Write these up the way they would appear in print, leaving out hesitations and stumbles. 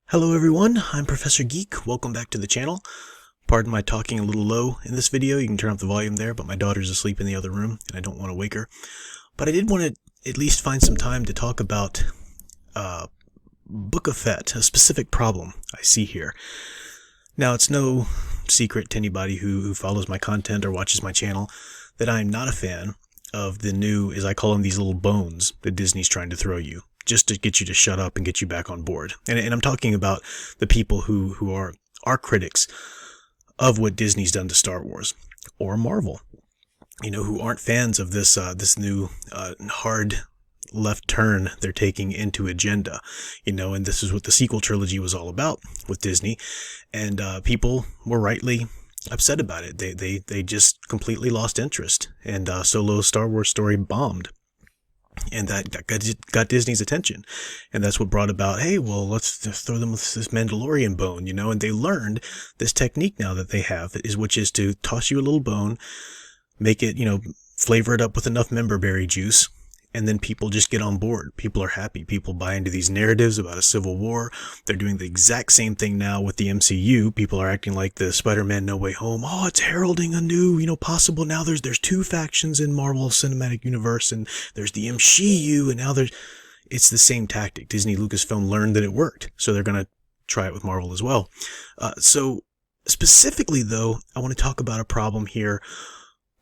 Hello everyone, I'm Professor Geek. Welcome back to the channel. Pardon my talking a little low in this video. You can turn up the volume there, but my daughter's asleep in the other room and I don't want to wake her. But I did want to at least find some time to talk about Book of Fett, a specific problem I see here. Now, it's no secret to anybody who follows my content or watches my channel that I'm not a fan of the new, as I call them, these little bones that Disney's trying to throw you, just to get you to shut up and get you back on board. And I'm talking about the people who are critics of what Disney's done to Star Wars or Marvel, who aren't fans of this new hard left turn they're taking into agenda, and this is what the sequel trilogy was all about with Disney, and people were rightly upset about it. They just completely lost interest, and Solo's Star Wars story bombed. And that got Disney's attention. And that's what brought about, hey, well, let's just throw them with this Mandalorian bone, and they learned this technique now that they have, which is to toss you a little bone, make it, flavor it up with enough memberberry juice, and then people just get on board. People are happy. People buy into these narratives about a civil war. They're doing the exact same thing now with the MCU. People are acting like the Spider-Man No Way Home. Oh, it's heralding a new, possible. Now there's two factions in Marvel Cinematic Universe, and there's the MCU, and now it's the same tactic. Disney Lucasfilm learned that it worked, so they're going to try it with Marvel as well. So specifically, though, I want to talk about a problem here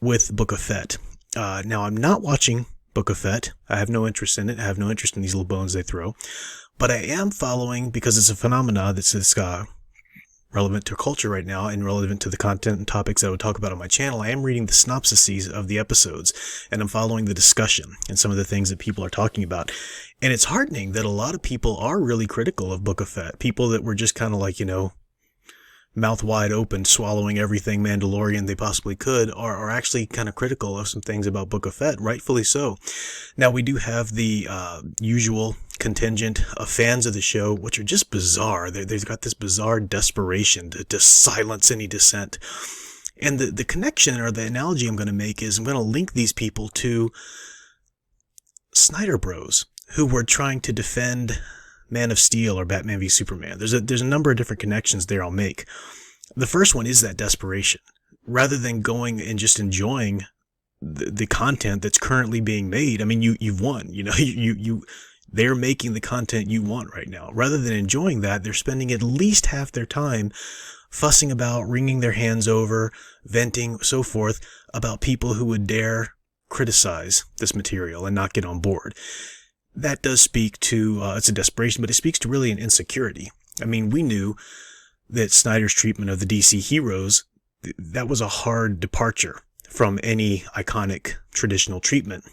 with Book of Fett. Now, I'm not watching Book of Fett. I have no interest in it. I have no interest in these little bones they throw. But I am following, because it's a phenomena that's relevant to culture right now and relevant to the content and topics I would talk about on my channel. I am reading the synopsises of the episodes, and I'm following the discussion and some of the things that people are talking about. And it's heartening that a lot of people are really critical of Book of Fett. People that were just kind of like, mouth wide open, swallowing everything Mandalorian they possibly could, are actually kind of critical of some things about Book of Fett, rightfully so. Now, we do have the usual contingent of fans of the show, which are just bizarre. They've got this bizarre desperation to silence any dissent. And the connection, or the analogy I'm going to make, is I'm going to link these people to Snyder Bros, who were trying to defend Man of Steel or Batman v Superman. There's a number of different connections there I'll make. The first one is that desperation. Rather than going and just enjoying the content that's currently being made, I mean, you've won. They're making the content you want right now. Rather than enjoying that, they're spending at least half their time fussing about, wringing their hands over, venting, so forth, about people who would dare criticize this material and not get on board. That does speak to, it's a desperation, but it speaks to really an insecurity. I mean, we knew that Snyder's treatment of the DC heroes, that was a hard departure from any iconic traditional treatment.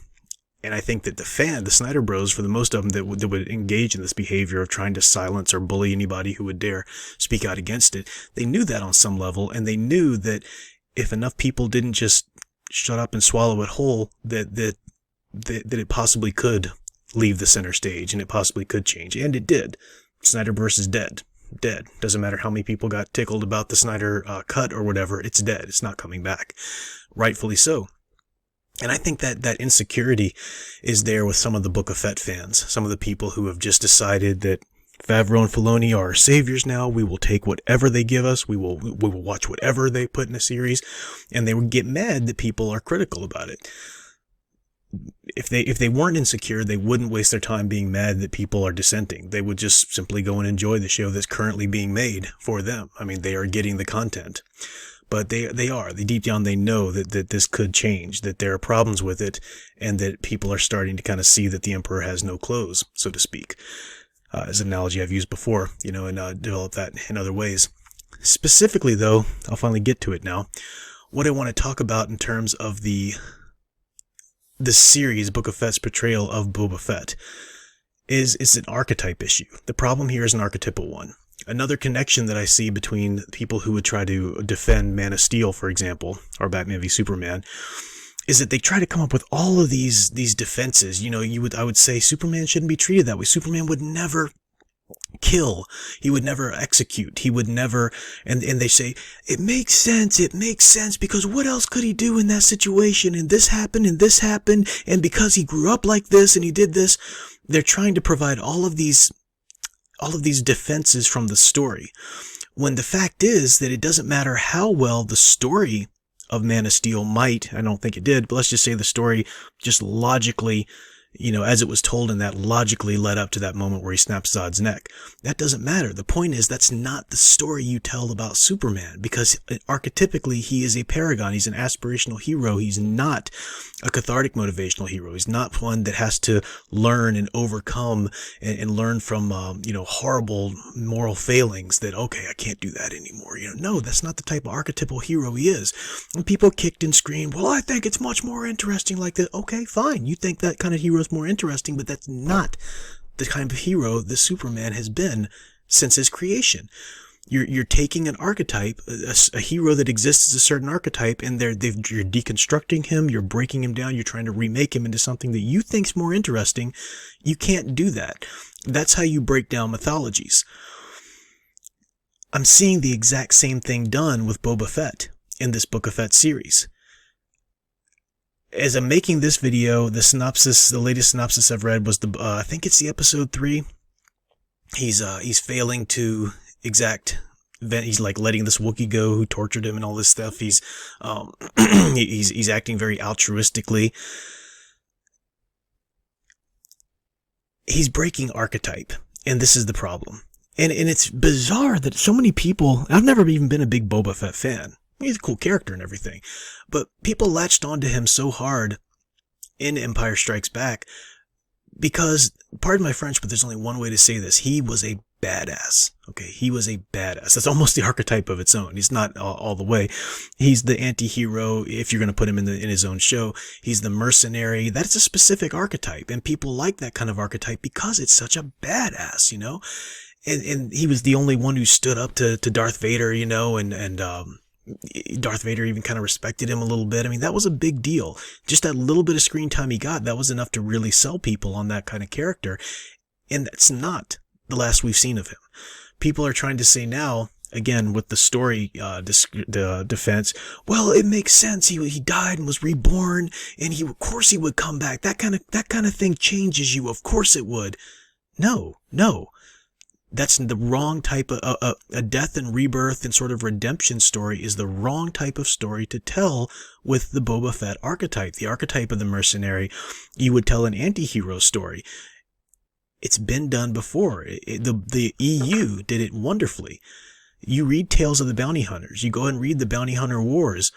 And I think that the Snyder Bros, for the most of them that would engage in this behavior of trying to silence or bully anybody who would dare speak out against it, they knew that on some level, and they knew that if enough people didn't just shut up and swallow it whole, that it possibly could leave the center stage, and it possibly could change. And it did. Snyderverse is dead. Dead. Doesn't matter how many people got tickled about the Snyder cut or whatever. It's dead. It's not coming back. Rightfully so. And I think that insecurity is there with some of the Book of Fett fans. Some of the people who have just decided that Favreau and Filoni are our saviors now. We will take whatever they give us. We will watch whatever they put in a series. And they would get mad that people are critical about it. If they weren't insecure, they wouldn't waste their time being mad that people are dissenting. They would just simply go and enjoy the show that's currently being made for them. I mean, they are getting the content. But they deep down, they know that this could change, that there are problems with it, and that people are starting to kind of see that the emperor has no clothes, so to speak. As an analogy I've used before, and develop that in other ways. Specifically, though, I'll finally get to it now. What I want to talk about in terms of the series, Book of Fett's portrayal of Boba Fett, is an archetype issue. The problem here is an archetypal one. Another connection that I see between people who would try to defend Man of Steel, for example, or Batman v Superman, is that they try to come up with all of these defenses. I would say Superman shouldn't be treated that way. Superman would never kill. He would never execute. He would never, and they say, it makes sense, because what else could he do in that situation? And this happened, and because he grew up like this, and he did this. They're trying to provide all of these all of these defenses from the story. When the fact is that it doesn't matter how well the story of Man of Steel might, I don't think it did, but let's just say the story just logically, as it was told, and that logically led up to that moment where he snaps Zod's neck. That doesn't matter. The point is, that's not the story you tell about Superman, because archetypically he is a paragon. He's an aspirational hero. He's not a cathartic motivational hero. He's not one that has to learn and overcome and learn from, horrible moral failings that, okay, I can't do that anymore. No, that's not the type of archetypal hero he is. And people kicked and screamed, well, I think it's much more interesting like that. Okay, fine. You think that kind of hero is more interesting, but that's not the kind of hero that Superman has been since his creation. You're taking an archetype, a hero that exists as a certain archetype, and you're deconstructing him, you're breaking him down, you're trying to remake him into something that you think's more interesting. You can't do that. That's how you break down mythologies. I'm seeing the exact same thing done with Boba Fett in this Book of Fett series. As I'm making this video, the latest synopsis I've read was I think it's the episode 3. He's failing to he's like letting this Wookiee go who tortured him and all this stuff. He's he's acting very altruistically. He's breaking archetype, and this is the problem. And it's bizarre that so many people, I've never even been a big Boba Fett fan. He's a cool character and everything, but people latched onto him so hard in Empire Strikes Back because, pardon my French, but there's only one way to say this. He was a badass. Okay, he was a badass. That's almost the archetype of its own. He's not all the way. He's the anti-hero, if you're going to put him in his own show. He's the mercenary. That's a specific archetype, and people like that kind of archetype because it's such a badass, And he was the only one who stood up to Darth Vader, and Darth Vader even kind of respected him a little bit. I mean, that was a big deal. Just that little bit of screen time he got, that was enough to really sell people on that kind of character. And that's not the last we've seen of him. People are trying to say now, again, with the story defense, well, it makes sense. He died and was reborn, and of course he would come back. That kind of thing changes you. Of course it would. No. That's the wrong type of, a death and rebirth and sort of redemption story is the wrong type of story to tell with the Boba Fett archetype. The archetype of the mercenary, you would tell an anti-hero story. It's been done before. The EU did it wonderfully. You read Tales of the Bounty Hunters. You go and read the Bounty Hunter Wars.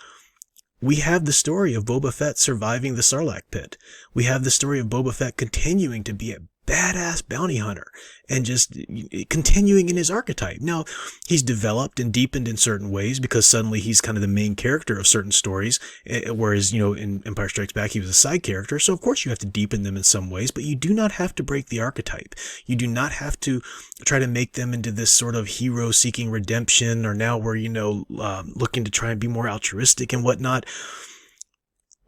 We have the story of Boba Fett surviving the Sarlacc pit. We have the story of Boba Fett continuing to be a badass bounty hunter and just continuing in his archetype. Now, he's developed and deepened in certain ways because suddenly he's kind of the main character of certain stories, whereas, in Empire Strikes Back, he was a side character. So, of course, you have to deepen them in some ways, but you do not have to break the archetype. You do not have to try to make them into this sort of hero seeking redemption, or now we're, looking to try and be more altruistic and whatnot.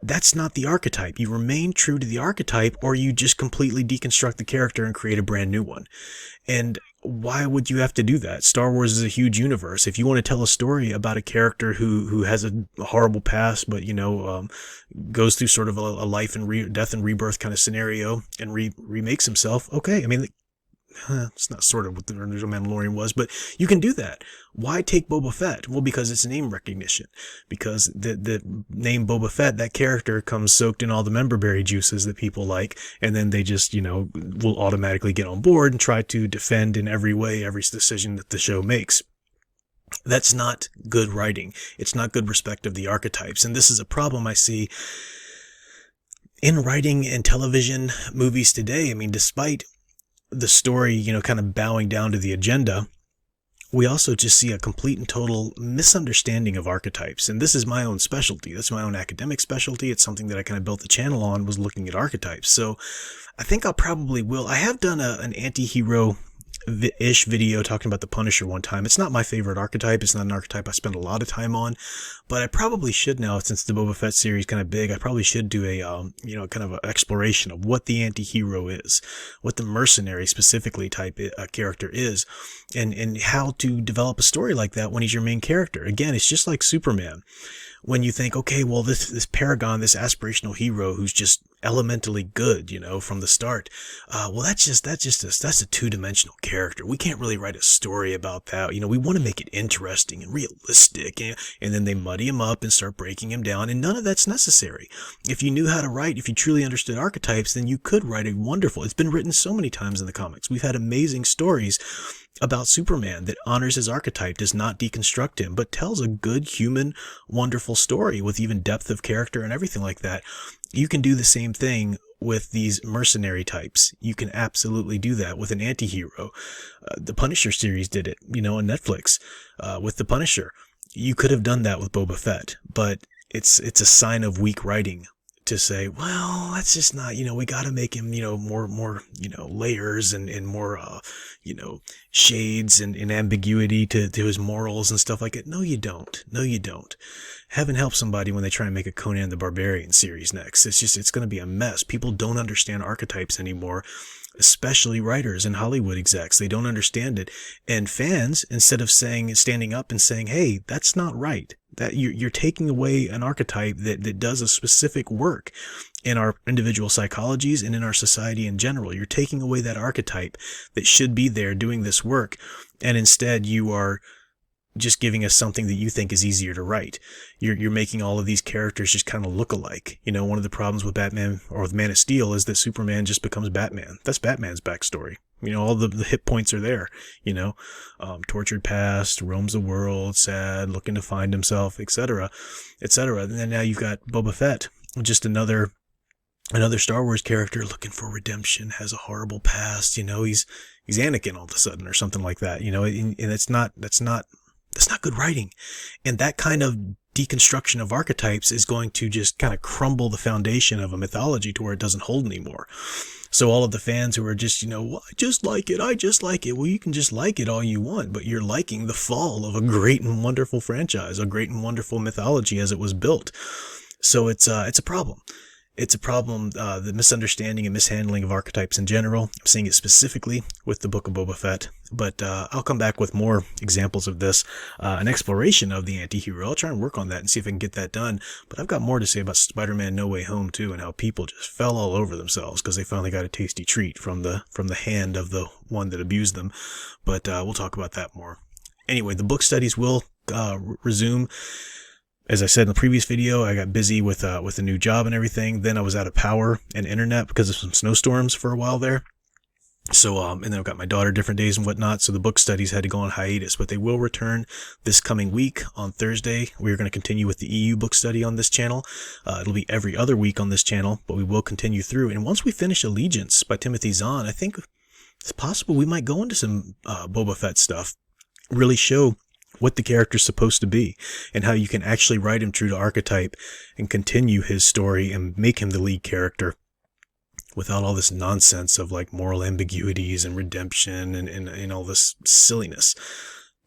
That's not the archetype. You remain true to the archetype, or you just completely deconstruct the character and create a brand new one. And why would you have to do that? Star Wars is a huge universe. If you want to tell a story about a character who has a horrible past, but, goes through sort of a life and death and rebirth kind of scenario and remakes himself, okay. I mean, it's not sort of what the original Mandalorian was, but you can do that. Why take Boba Fett? Well, because it's name recognition. Because the name Boba Fett, that character comes soaked in all the member berry juices that people like, and then they just, will automatically get on board and try to defend in every way every decision that the show makes. That's not good writing. It's not good respect of the archetypes. And this is a problem I see in writing and television movies today. I mean, despite the story, kind of bowing down to the agenda, we also just see a complete and total misunderstanding of archetypes. And this is my own specialty. That's my own academic specialty. It's something that I kind of built the channel on, was looking at archetypes. So I think I have done an anti-hero ish video talking about the Punisher one time. It's not my favorite archetype. It's not an archetype I spend a lot of time on, but I probably should now, since the Boba Fett series is kind of big. I probably should do a kind of an exploration of what the anti-hero is, what the mercenary specifically type character is, and how to develop a story like that when he's your main character. Again, it's just like Superman. When you think, okay, well, this paragon, this aspirational hero who's just elementally good, from the start. Well, that's a two-dimensional character. We can't really write a story about that. We want to make it interesting and realistic, and then they muddy him up and start breaking him down, and none of that's necessary. If you knew how to write, if you truly understood archetypes, then you could write a wonderful. It's been written so many times in the comics. We've had amazing stories about Superman that honors his archetype, does not deconstruct him, but tells a good, human, wonderful story with even depth of character and everything like that. You can do the same thing with these mercenary types. You can absolutely do that with an anti-hero. The Punisher series did it, on Netflix, with the Punisher. You could have done that with Boba Fett, but it's a sign of weak writing to say, well, that's just not, we got to make him, more, layers and more, shades and ambiguity to his morals and stuff like that. No, you don't. No, you don't. Heaven help somebody when they try and make a Conan the Barbarian series next. It's going to be a mess. People don't understand archetypes anymore, especially writers and Hollywood execs. They don't understand it. And fans, instead of standing up and saying, hey, that's not right, that you're taking away an archetype that does a specific work in our individual psychologies and in our society in general. You're taking away that archetype that should be there doing this work, and instead you are just giving us something that you think is easier to write. You're making all of these characters just kind of look alike. One of the problems with Batman or with Man of Steel is that Superman just becomes Batman. That's Batman's backstory. All the hit points are there, tortured past, roams the world, sad, looking to find himself, etc., etc. And then now you've got Boba Fett, just another Star Wars character looking for redemption, has a horrible past, he's Anakin all of a sudden or something like that, and that's not good writing. And that kind of deconstruction of archetypes is going to just kind of crumble the foundation of a mythology to where it doesn't hold anymore. So all of the fans who are just, well, I just like it. Well, you can just like it all you want, but you're liking the fall of a great and wonderful franchise, a great and wonderful mythology as it was built. So it's a problem. It's a problem, the misunderstanding and mishandling of archetypes in general. I'm seeing it specifically with the Book of Boba Fett, but I'll come back with more examples of this, an exploration of the anti-hero. I'll try and work on that and see if I can get that done. But I've got more to say about Spider-Man No Way Home too, and how people just fell all over themselves because they finally got a tasty treat from the hand of the one that abused them. But we'll talk about that more. Anyway, the book studies will resume. As I said in the previous video, I got busy with a new job and everything. Then I was out of power and internet because of some snowstorms for a while there. So, and then I've got my daughter different days and whatnot. So the book studies had to go on hiatus, but they will return this coming week on Thursday. We're going to continue with the EU book study on this channel. It'll be every other week on this channel, but we will continue through. And once we finish Allegiance by Timothy Zahn, I think it's possible we might go into some Boba Fett stuff, really show what the character's supposed to be and how you can actually write him true to archetype and continue his story and make him the lead character without all this nonsense of like moral ambiguities and redemption and all this silliness,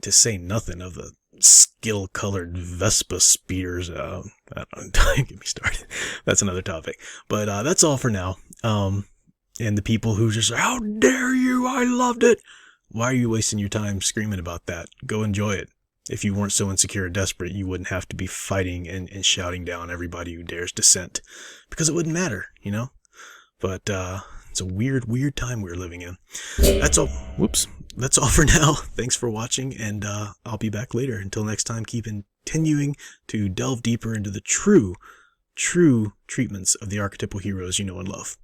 to say nothing of the skill-colored Vespa speeders. Don't get me started. That's another topic. But that's all for now. And the people who just say, how dare you, I loved it. Why are you wasting your time screaming about that? Go enjoy it. If you weren't so insecure or desperate, you wouldn't have to be fighting and shouting down everybody who dares dissent, because it wouldn't matter, But it's a weird time we're living in. That's all. Whoops. That's all for now. Thanks for watching, and I'll be back later. Until next time, keep continuing to delve deeper into the true treatments of the archetypal heroes you know and love.